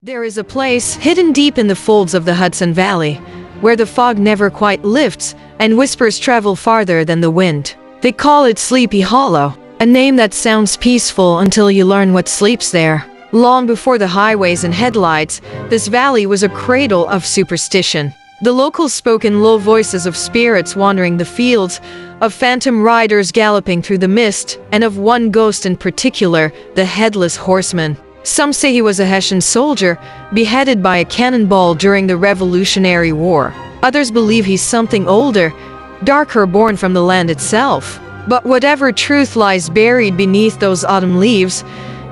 There is a place hidden deep in the folds of the Hudson Valley, where the fog never quite lifts and whispers travel farther than the wind. They call it Sleepy Hollow, a name that sounds peaceful until you learn what sleeps there. Long before the highways and headlights, this valley was a cradle of superstition. The locals spoke in low voices of spirits wandering the fields, of phantom riders galloping through the mist, and of one ghost in particular, the Headless Horseman. Some say he was a Hessian soldier, beheaded by a cannonball during the Revolutionary War. Others believe he's something older, darker, born from the land itself. But whatever truth lies buried beneath those autumn leaves,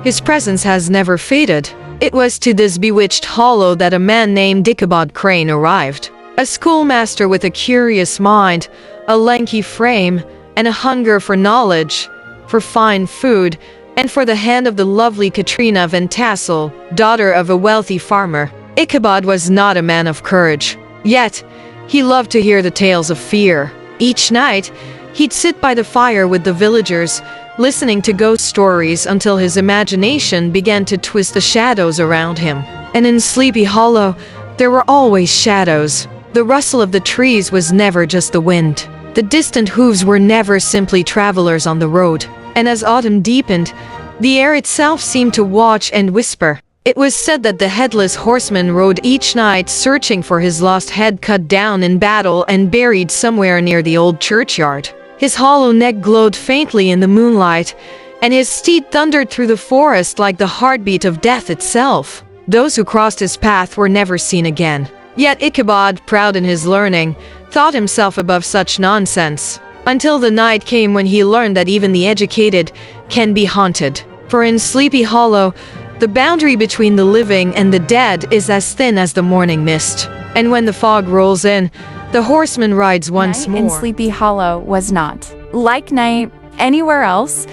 his presence has never faded. It was to this bewitched hollow that a man named Ichabod Crane arrived. A schoolmaster with a curious mind, a lanky frame, and a hunger for knowledge, for fine food, and for the hand of the lovely Katrina Van Tassel, daughter of a wealthy farmer. Ichabod was not a man of courage. Yet, he loved to hear the tales of fear. Each night, he'd sit by the fire with the villagers, listening to ghost stories until his imagination began to twist the shadows around him. And in Sleepy Hollow, there were always shadows. The rustle of the trees was never just the wind. The distant hooves were never simply travelers on the road. And as autumn deepened, the air itself seemed to watch and whisper. It was said that the Headless Horseman rode each night searching for his lost head, cut down in battle and buried somewhere near the old churchyard. His hollow neck glowed faintly in the moonlight, and his steed thundered through the forest like the heartbeat of death itself. Those who crossed his path were never seen again. Yet Ichabod, proud in his learning, thought himself above such nonsense. Until the night came when he learned that even the educated can be haunted. For in Sleepy Hollow, the boundary between the living and the dead is as thin as the morning mist. And when the fog rolls in, the horseman rides once more. Night in Sleepy Hollow was not like night anywhere else.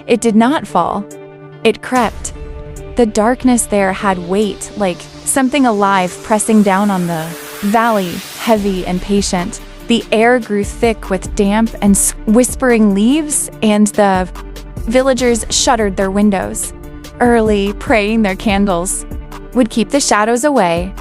It did not fall. It crept. The darkness there had weight, like something alive pressing down on the valley, heavy and patient. The air grew thick with damp and whispering leaves, and the villagers shuttered their windows. Early, praying their candles would keep the shadows away.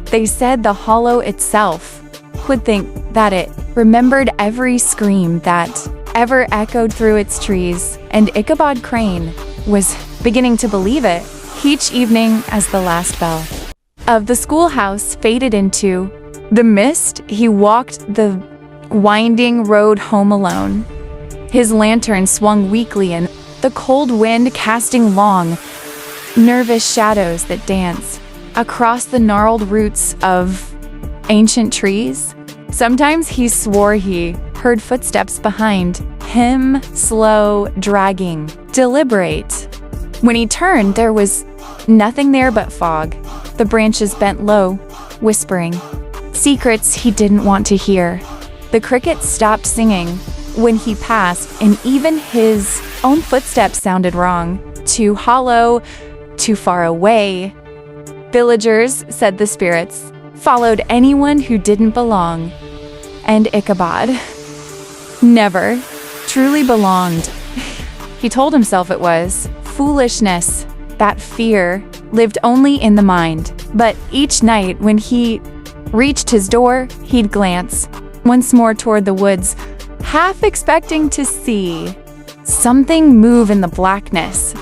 They said the hollow itself would think that it remembered every scream that ever echoed through its trees, and Ichabod Crane was beginning to believe it. Each evening, as the last bell of the schoolhouse faded into the mist, he walked the winding road home alone. His lantern swung weakly in the cold wind, casting long, nervous shadows that danced across the gnarled roots of ancient trees. Sometimes he swore he heard footsteps behind him, slow, dragging, deliberate. When he turned, there was nothing there but fog. The branches bent low, whispering secrets he didn't want to hear. The crickets stopped singing when he passed, and even his own footsteps sounded wrong. Too hollow, too far away. Villagers, said the spirits, followed anyone who didn't belong. And Ichabod never truly belonged. He told himself it was foolishness. That fear lived only in the mind. But each night when he reached his door, he'd glance once more toward the woods, half expecting to see something move in the blackness.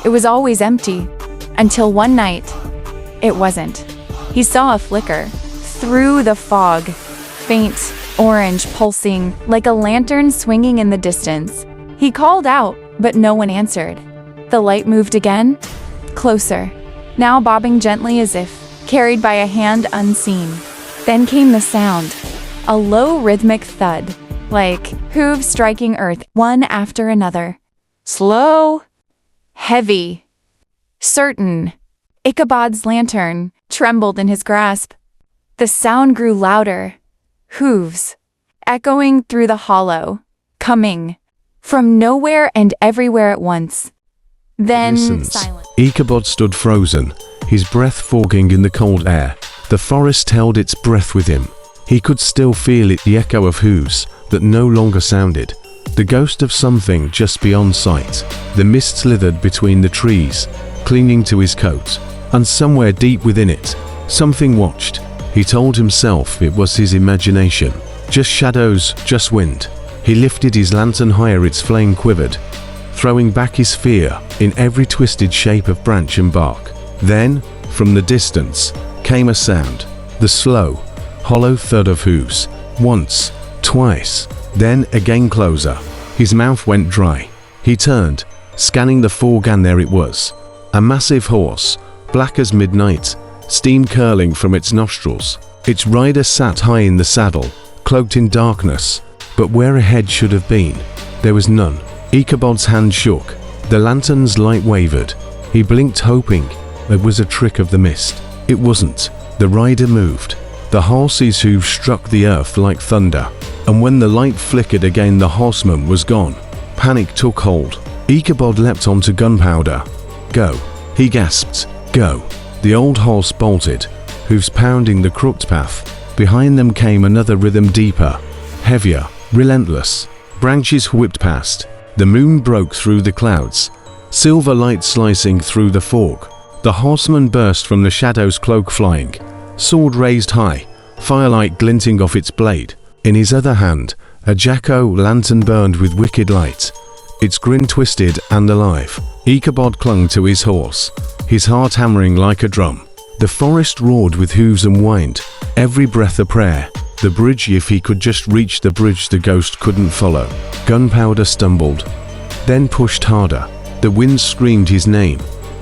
It was always empty, until one night, it wasn't. He saw a flicker through the fog, faint, orange, pulsing, like a lantern swinging in the distance. He called out, but no one answered. The light moved again, closer, now bobbing gently as if carried by a hand unseen. Then came the sound, a low rhythmic thud, like hooves striking earth, one after another. Slow, heavy, certain. Ichabod's lantern trembled in his grasp. The sound grew louder, hooves, echoing through the hollow, coming from nowhere and everywhere at once. Then silence. Ichabod stood frozen, his breath fogging in the cold air. The forest held its breath with him. He could still feel it, the echo of hooves that no longer sounded. The ghost of something just beyond sight. The mist slithered between the trees, clinging to his coat. and somewhere deep within it, something watched. He told himself it was his imagination. Just shadows, just wind. He lifted his lantern higher, its flame quivered, throwing back his fear in every twisted shape of branch and bark. Then, from the distance, came a sound, the slow, hollow thud of hooves. Once, twice, then again closer. His mouth went dry. He turned, scanning the fog, and there it was. A massive horse, black as midnight, steam curling from its nostrils. Its rider sat high in the saddle, cloaked in darkness, but where a head should have been, there was none. Ichabod's hand shook. The lantern's light wavered. He blinked, hoping it was a trick of the mist. It wasn't. The rider moved. The horse's hooves struck the earth like thunder, and when the light flickered again, the horseman was gone. Panic took hold. Ichabod leapt onto Gunpowder. Go, he gasped. Go. The old horse bolted, hooves pounding the crooked path. Behind them came another rhythm, deeper, heavier, relentless. Branches whipped past. The moon broke through the clouds, silver light slicing through the fog. The horseman burst from the shadows, cloak flying, sword raised high, firelight glinting off its blade. In his other hand, a jack-o'-lantern burned with wicked light, its grin twisted and alive. Ichabod clung to his horse, his heart hammering like a drum. The forest roared with hooves and whined, every breath a prayer. The bridge, if he could just reach the bridge, the ghost couldn't follow. Gunpowder stumbled, then pushed harder. The wind screamed his name,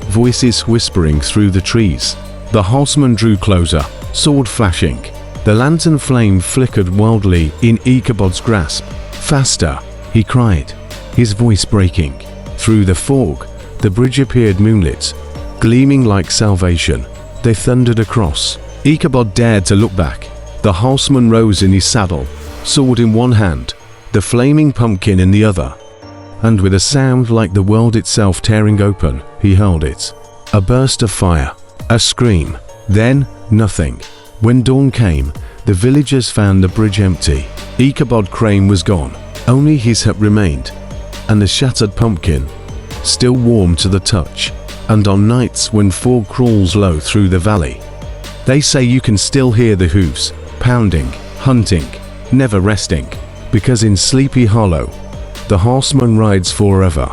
voices whispering through the trees. The horseman drew closer, sword flashing. The lantern flame flickered wildly in Ichabod's grasp. Faster, he cried, his voice breaking. Through the fog, the bridge appeared moonlit, gleaming like salvation. They thundered across. Ichabod dared to look back. The horseman rose in his saddle, sword in one hand, the flaming pumpkin in the other, and with a sound like the world itself tearing open, he hurled it. A burst of fire, a scream, then nothing. When dawn came, the villagers found the bridge empty. Ichabod Crane was gone. Only his hut remained, and the shattered pumpkin, still warm to the touch. And on nights when fog crawls low through the valley, they say you can still hear the hooves, pounding, hunting, never resting, because in Sleepy Hollow, the horseman rides forever.